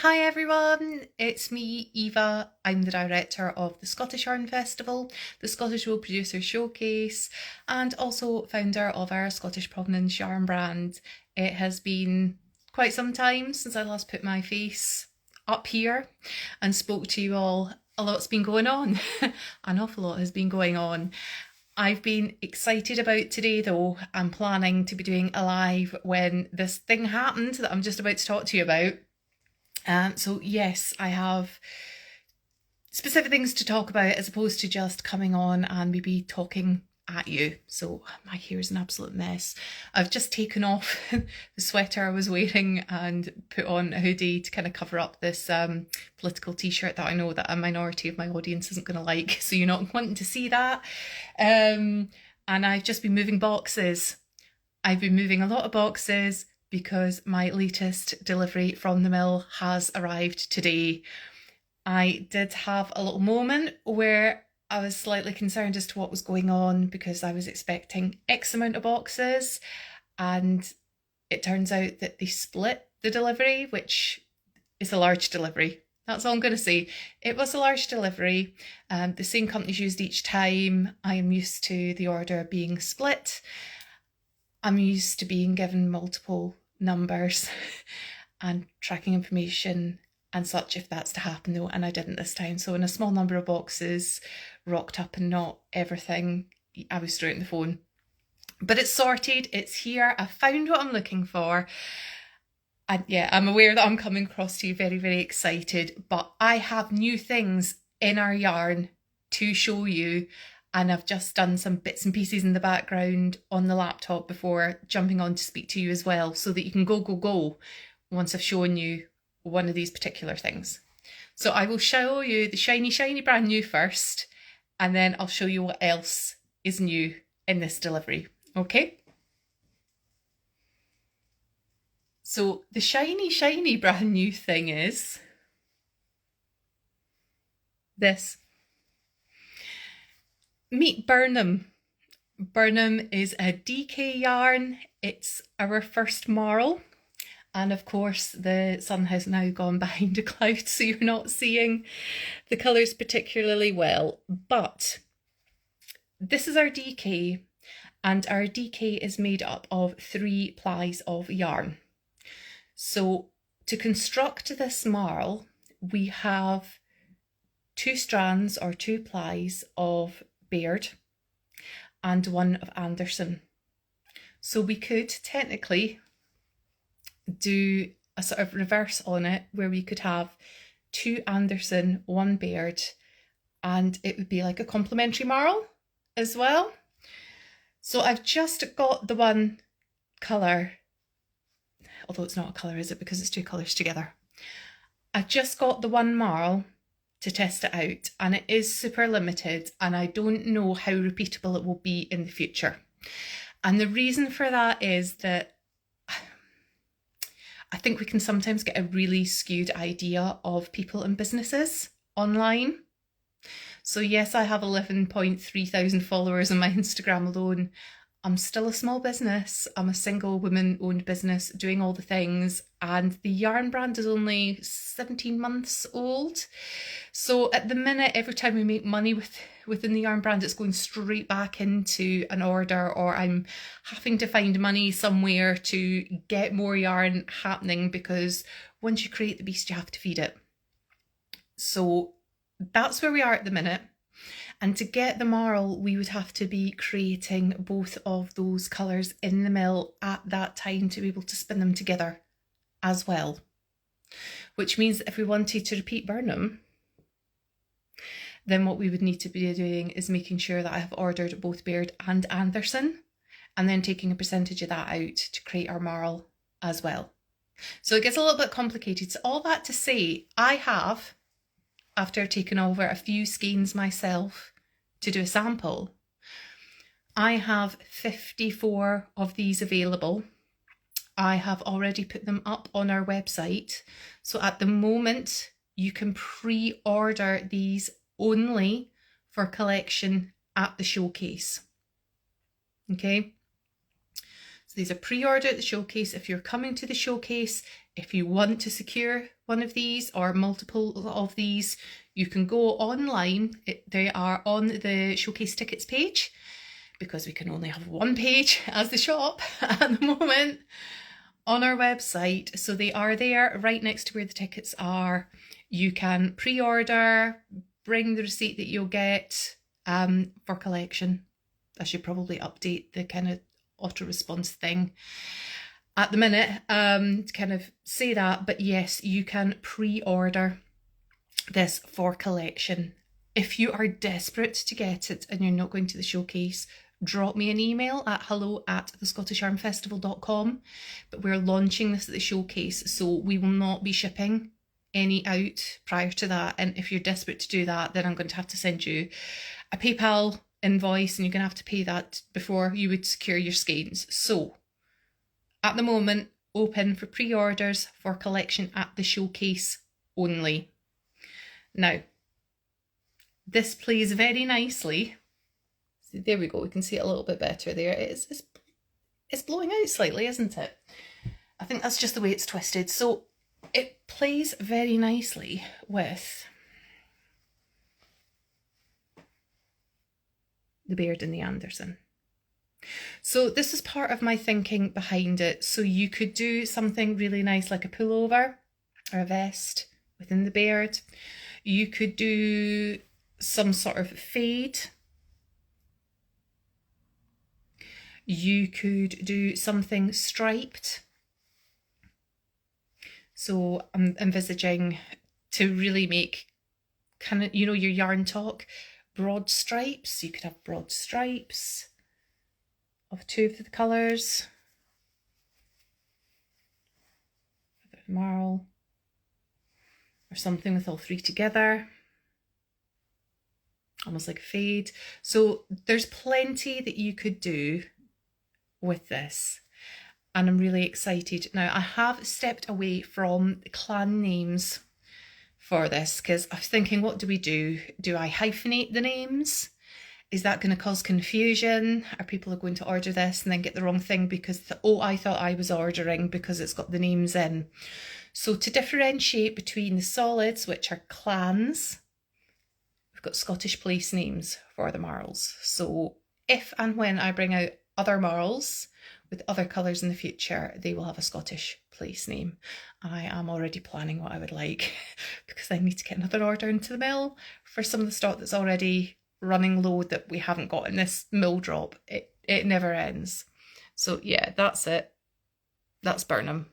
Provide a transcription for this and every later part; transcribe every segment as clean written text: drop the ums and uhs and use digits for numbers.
Hi everyone, it's me, Eva. I'm the director of the Scottish Yarn Festival, the Scottish Wool Producer Showcase, and also founder of our Scottish Provenance yarn brand. It has been quite some time since I last put my face up here and spoke to you all. A lot's been going on. An awful lot has been going on. I've been excited about today though. I'm planning to be doing a live when this thing happened that I'm just about to talk to you about. So yes, I have specific things to talk about as opposed to just coming on and maybe talking at you. So my hair is an absolute mess. I've just taken off the sweater I was wearing and put on a hoodie to kind of cover up this political t-shirt that I know that a minority of my audience isn't going to like, so you're not wanting to see that. And I've just been moving boxes. I've been moving a lot of boxes because my latest delivery from the mill has arrived today. I did have a little moment where I was slightly concerned as to what was going on because I was expecting X amount of boxes and it turns out that they split the delivery, which is a large delivery. That's all I'm going to say. It was a large delivery. The same company's used each time. I am used to the order being split. I'm used to being given multiple numbers and tracking information and such if that's to happen though, and I didn't this time. So in a small number of boxes rocked up and not everything, I was straight on the phone. But it's sorted, it's here, I found what I'm looking for. And yeah, I'm aware that I'm coming across to you very, very excited, but I have new things in our yarn to show you. And I've just done some bits and pieces in the background on the laptop before jumping on to speak to you as well, so that you can go once I've shown you one of these particular things. So I will show you the shiny brand new first, and then I'll show you what else is new in this delivery, okay? So the shiny brand new thing is this. Meet Birnam. Birnam is a DK yarn. It's our first marl. And of course the sun has now gone behind a cloud, so you're not seeing the colours particularly well. But this is our DK, and our DK is made up of 3 plies of yarn. So to construct this marl, we have 2 strands or 2 plies of Baird and 1 of Anderson. So we could technically do a sort of reverse on it where we could have 2 Anderson, 1 Baird, and it would be like a complementary marl as well. So I've just got the one colour, although it's not a colour, is it, because it's 2 colours together. I've just got the one marl to test it out, and it is super limited, and I don't know how repeatable it will be in the future. And the reason for that is that I think we can sometimes get a really skewed idea of people and businesses online. So yes, I have 11.3 thousand followers on my Instagram alone. I'm still a small business. I'm a single woman owned business doing all the things, and the yarn brand is only 17 months old. So at the minute, every time we make money within the yarn brand, it's going straight back into an order, or I'm having to find money somewhere to get more yarn happening, because once you create the beast, you have to feed it. So that's where we are at the minute. And to get the marl, we would have to be creating both of those colours in the mill at that time to be able to spin them together as well. Which means that if we wanted to repeat Birnam, then what we would need to be doing is making sure that I have ordered both Baird and Anderson, and then taking a percentage of that out to create our marl as well. So it gets a little bit complicated. So all that to say, I have, after taking over a few skeins myself to do a sample, I have 54 of these available. I have already put them up on our website. So at the moment, you can pre-order these only for collection at the showcase. Okay. So these are pre-order at the showcase. If you're coming to the showcase, If you want to secure one of these or multiple of these, you can go online. They are on the showcase tickets page, because we can only have one page as the shop at the moment on our website. So they are there right next to where the tickets are. You can pre-order, bring the receipt that you'll get for collection. I should probably update the kind of auto response thing at the minute to kind of say that. But yes, you can pre-order this for collection. If you are desperate to get it and you're not going to the showcase, drop me an email at hello@thescottishyarnfestival.com. But we're launching this at the showcase, so we will not be shipping any out prior to that. And if you're desperate to do that, then I'm going to have to send you a PayPal invoice, and you're going to have to pay that before you would secure your skeins. So at the moment, open for pre-orders for collection at the showcase only. Now, this plays very nicely. See, there we go, we can see it a little bit better there. It's blowing out slightly, isn't it? I think that's just the way it's twisted. So it plays very nicely with the Baird and the Anderson. So this is part of my thinking behind it. So you could do something really nice like a pullover or a vest within the Baird. You could do some sort of fade. You could do something striped. So I'm envisaging to really make kind of, you know, your yarn talk, broad stripes. You could have broad stripes of two of the colours. A bit of marl. Or something with all three together. Almost like a fade. So there's plenty that you could do with this. And I'm really excited. Now, I have stepped away from the clan names for this because I was thinking, what do we do? Do I hyphenate the names? Is that going to cause confusion? Are people going to order this and then get the wrong thing because, oh, I thought I was ordering because it's got the names in. So to differentiate between the solids, which are clans, we've got Scottish place names for the marls. So if and when I bring out other marls with other colours in the future, they will have a Scottish place name. I am already planning what I would like because I need to get another order into the mill for some of the stock that's already running low that we haven't got in this mill drop. It never ends. So yeah, that's it. That's Birnam.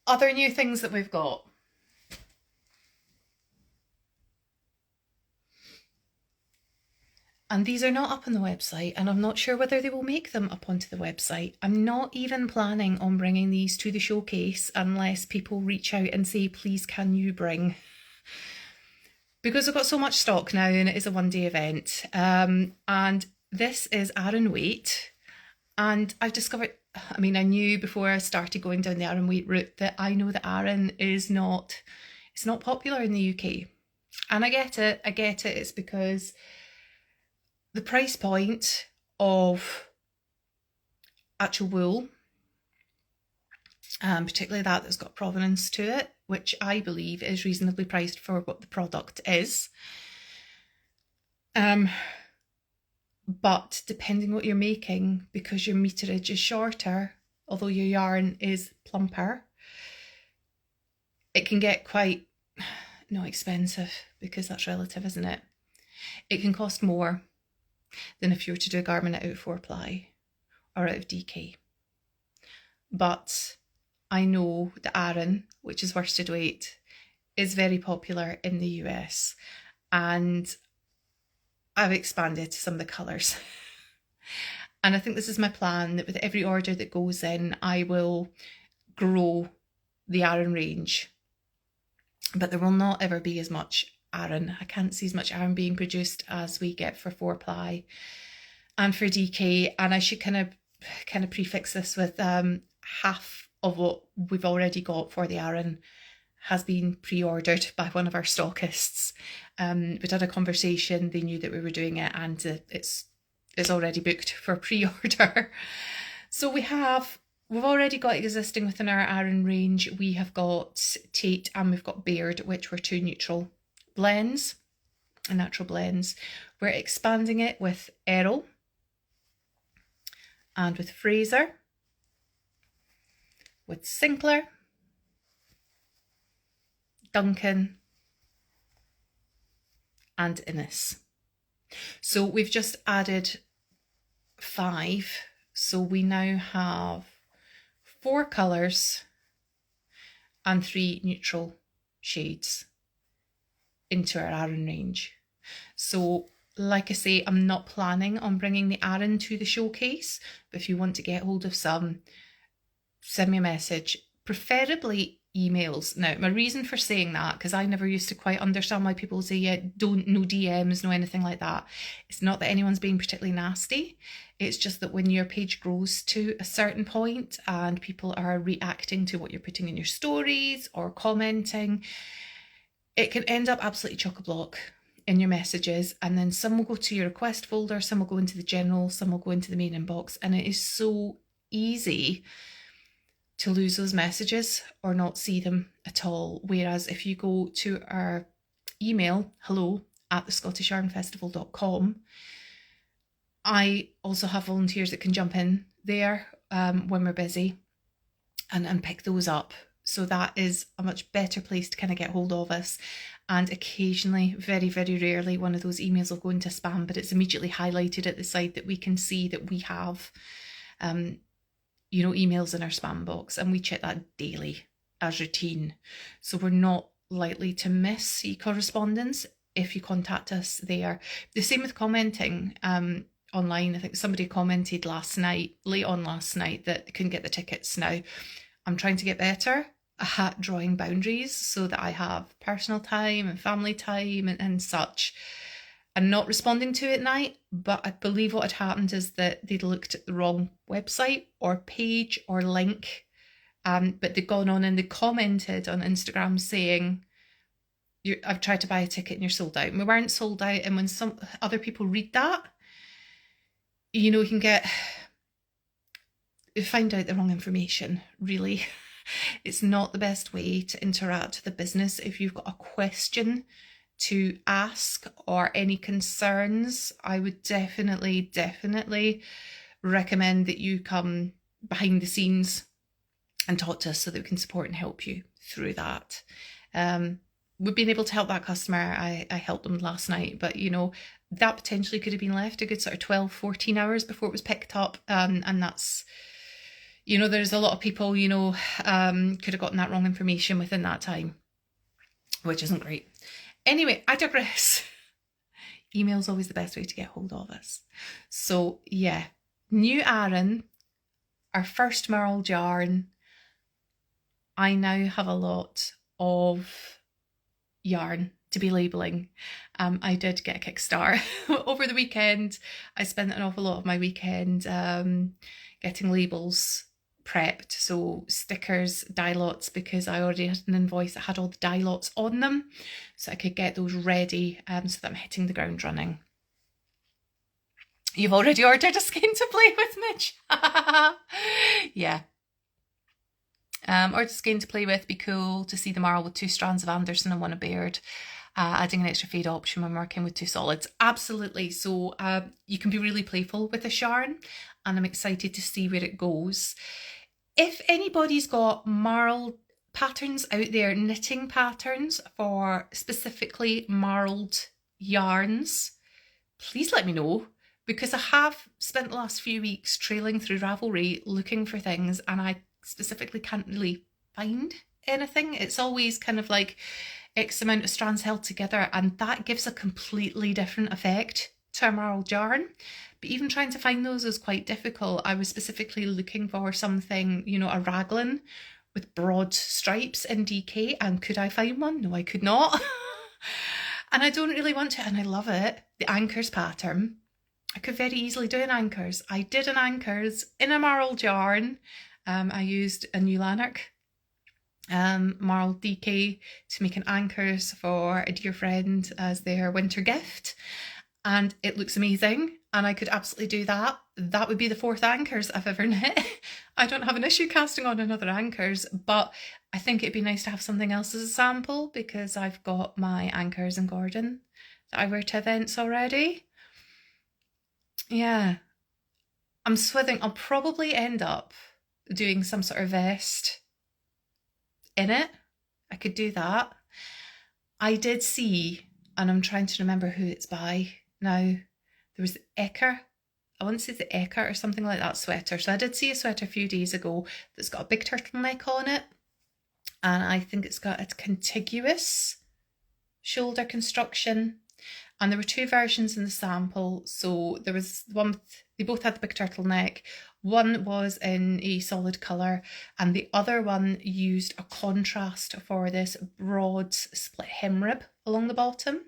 Other new things that we've got. And these are not up on the website, and I'm not sure whether they will make them up onto the website. I'm not even planning on bringing these to the showcase unless people reach out and say, please can you bring? Because we've got so much stock now and it is a one-day event. And this is Aran weight. And I've discovered, I mean, I knew before I started going down the Aran weight route that I know that Aran is not, it's not popular in the UK. And I get it. It's because the price point of actual wool, particularly that's got provenance to it, which I believe is reasonably priced for what the product is. But depending what you're making, because your meterage is shorter, although your yarn is plumper, it can get quite, not expensive, because that's relative, isn't it? It can cost more than if you were to do a garment out of 4-ply or out of DK. But I know the Aran, which is worsted weight, is very popular in the US, and I've expanded to some of the colours. And I think this is my plan, that with every order that goes in, I will grow the Aran range. But there will not ever be as much Aran. I can't see as much Aran being produced as we get for 4-ply and for DK. And I should kind of prefix this with half of what we've already got for the Aran has been pre-ordered by one of our stockists. We'd had a conversation, they knew that we were doing it, and it's already booked for pre-order. So we have we've already got existing within our Aran range. We have got Tate and we've got Baird, which were two neutral blends, natural blends. We're expanding it with Errol and with Fraser, with Sinclair, Duncan and Innes. So we've just added 5. So we now have 4 colours and 3 neutral shades into our Aran range. So like I say, I'm not planning on bringing the Aran to the showcase, but if you want to get hold of some, send me a message, preferably emails. Now, my reason for saying that, because I never used to quite understand why people say, yeah, don't, no DMs, no anything like that. It's not that anyone's being particularly nasty. It's just that when your page grows to a certain point and people are reacting to what you're putting in your stories or commenting, it can end up absolutely chock-a-block in your messages, and then some will go to your request folder, some will go into the general, some will go into the main inbox, and it is so easy to lose those messages or not see them at all. Whereas if you go to our email, hello@thescottishyarnfestival.com, I also have volunteers that can jump in there when we're busy and pick those up. So that is a much better place to kind of get hold of us. And occasionally, very, very rarely, one of those emails will go into spam, but it's immediately highlighted at the side that we can see that we have emails in our spam box, and we check that daily as routine. So we're not likely to miss e-correspondence if you contact us there. The same with commenting online. I think somebody commented late on last night that they couldn't get the tickets now. I'm trying to get better at drawing boundaries so that I have personal time and family time and such, and not responding to it at night. But I believe what had happened is that they'd looked at the wrong website or page or link, but they'd gone on and they commented on Instagram saying, I've tried to buy a ticket and you're sold out. And we weren't sold out. And when some other people read that, you can find out the wrong information, really. It's not the best way to interact with the business. If you've got a question to ask or any concerns, I would definitely recommend that you come behind the scenes and talk to us so that we can support and help you through that. We've been able to help that customer. I helped them last night, but that potentially could have been left a good sort of 12-14 hours before it was picked up, and that's there's a lot of people could have gotten that wrong information within that time, which isn't great. Anyway, I digress. Email's always the best way to get hold of us. So yeah, new Aran, our first Marled yarn. I now have a lot of yarn to be labelling. I did get a kickstart over the weekend. I spent an awful lot of my weekend getting labels prepped, so stickers, die lots, because I already had an invoice that had all the die lots on them, so I could get those ready so that I'm hitting the ground running. You've already ordered a skein to play with, Mitch? Yeah. Ordered a skein to play with. Be cool to see the marl with 2 strands of Anderson and 1 of Baird. Adding an extra fade option when working with 2 solids. Absolutely. So you can be really playful with this yarn, and I'm excited to see where it goes. If anybody's got marled patterns out there, knitting patterns for specifically marled yarns, please let me know, because I have spent the last few weeks trailing through Ravelry looking for things, and I specifically can't really find anything. It's always kind of like X amount of strands held together, and that gives a completely different effect to a marled yarn. But even trying to find those is quite difficult. I was specifically looking for something, a raglan with broad stripes in DK, and could I find one? No, I could not. And I don't really want to, and I love it. The anchors pattern. I could very easily do an anchors. I did an anchors in a marled yarn. I used a new Lanark marled DK to make an anchors for a dear friend as their winter gift, and it looks amazing, and I could absolutely do that that would be the 4th anchors I've ever knit. I don't have an issue casting on another anchors, but I think it'd be nice to have something else as a sample because I've got my anchors in Gordon that I wear to events already. Yeah, I'm swithing. I'll probably end up doing some sort of vest in it. I could do that. I did see, and I'm trying to remember who it's by now. There was the Ecker. I want to say the Ecker or something like that sweater. So I did see a sweater a few days ago that's got a big turtleneck on it. And I think it's got a contiguous shoulder construction. And there were 2 versions in the sample. So there was one, they both had the big turtleneck. One was in a solid colour and the other one used a contrast for this broad split hem rib along the bottom.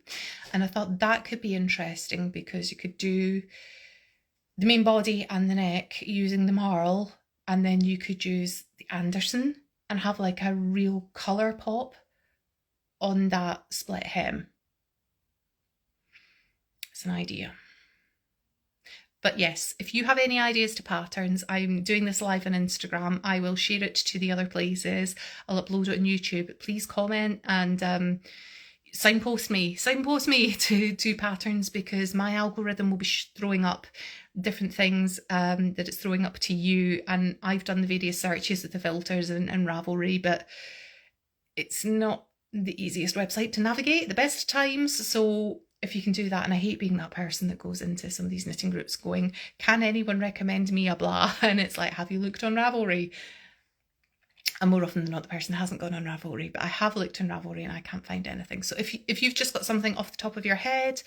And I thought that could be interesting because you could do the main body and the neck using the Marled, and then you could use the Anderson and have like a real colour pop on that split hem. It's an idea. But yes, if you have any ideas to patterns, I'm doing this live on Instagram. I will share it to the other places. I'll upload it on YouTube. Please comment and signpost me to patterns, because my algorithm will be throwing up different things that it's throwing up to you. And I've done the various searches with the filters and Ravelry, but it's not the easiest website to navigate at the best of times. So if you can do that, and I hate being that person that goes into some of these knitting groups going, can anyone recommend me a blah? And it's like, have you looked on Ravelry? And more often than not, the person hasn't gone on Ravelry, but I have looked on Ravelry and I can't find anything. So if you've just got something off the top of your head,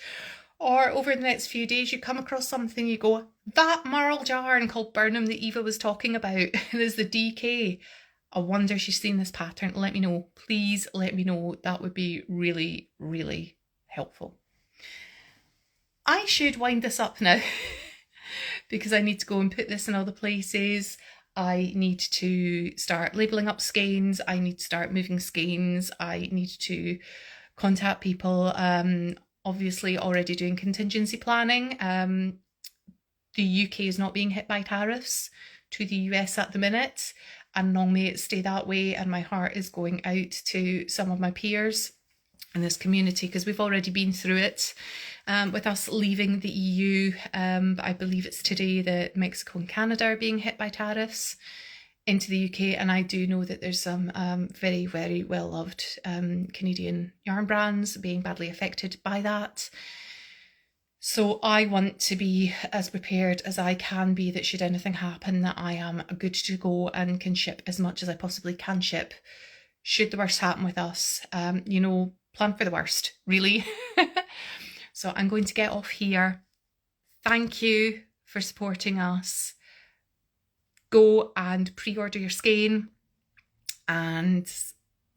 or over the next few days you come across something, you go, that Marled yarn called Birnam that Eva was talking about is the DK. I wonder she's seen this pattern. Let me know. Please let me know. That would be really, really helpful. I should wind this up now because I need to go and put this in other places. I need to start labelling up skeins. I need to start moving skeins. I need to contact people. Obviously already doing contingency planning. The UK is not being hit by tariffs to the US at the minute, and long may it stay that way. And my heart is going out to some of my peers in this community because we've already been through it with us leaving the EU. But I believe it's today that Mexico and Canada are being hit by tariffs into the UK, and I do know that there's some very, very well loved Canadian yarn brands being badly affected by that. So I want to be as prepared as I can be that should anything happen, that I am good to go and can ship as much as I possibly can ship. Should the worst happen with us, you know, plan for the worst, really. So I'm going to get off here. Thank you for supporting us. Go and pre-order your skein. And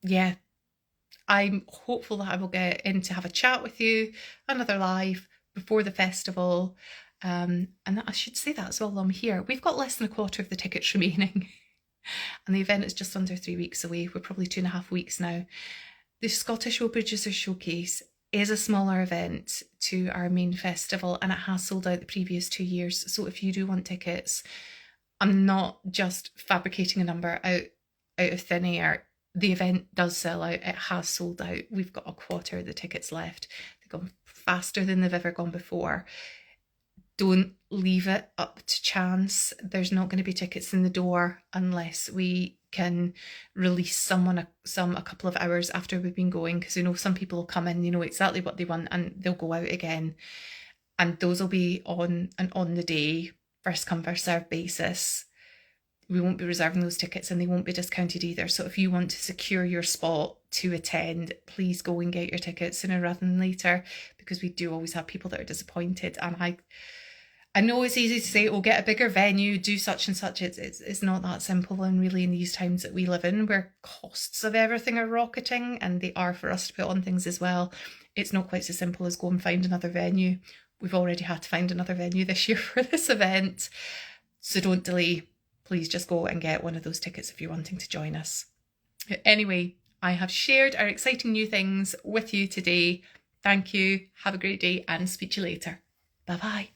yeah, I'm hopeful that I will get in to have a chat with you, another live before the festival. And I should say that as well while I'm here. We've got less than a quarter of the tickets remaining. And the event is just under 3 weeks away. We're probably 2.5 weeks now. The Scottish Wool Producers Showcase is a smaller event to our main festival, and it has sold out the previous 2 years. So if you do want tickets, I'm not just fabricating a number out of thin air. The event does sell out. It has sold out. We've got a quarter of the tickets left. They've gone faster than they've ever gone before. Don't leave it up to chance. There's not going to be tickets in the door unless we can release someone a couple of hours after we've been going, because you know some people will come in, you know exactly what they want, and they'll go out again, and those will be on the day, first come first served basis. We won't be reserving those tickets, and they won't be discounted either. So if you want to secure your spot to attend, please go and get your tickets sooner rather than later, because we do always have people that are disappointed. And I know it's easy to say, oh, get a bigger venue, do such and such. It's not that simple. And really in these times that we live in, where costs of everything are rocketing, and they are for us to put on things as well, it's not quite so simple as go and find another venue. We've already had to find another venue this year for this event. So don't delay. Please just go and get one of those tickets if you're wanting to join us. Anyway, I have shared our exciting new things with you today. Thank you. Have a great day and speak to you later. Bye-bye.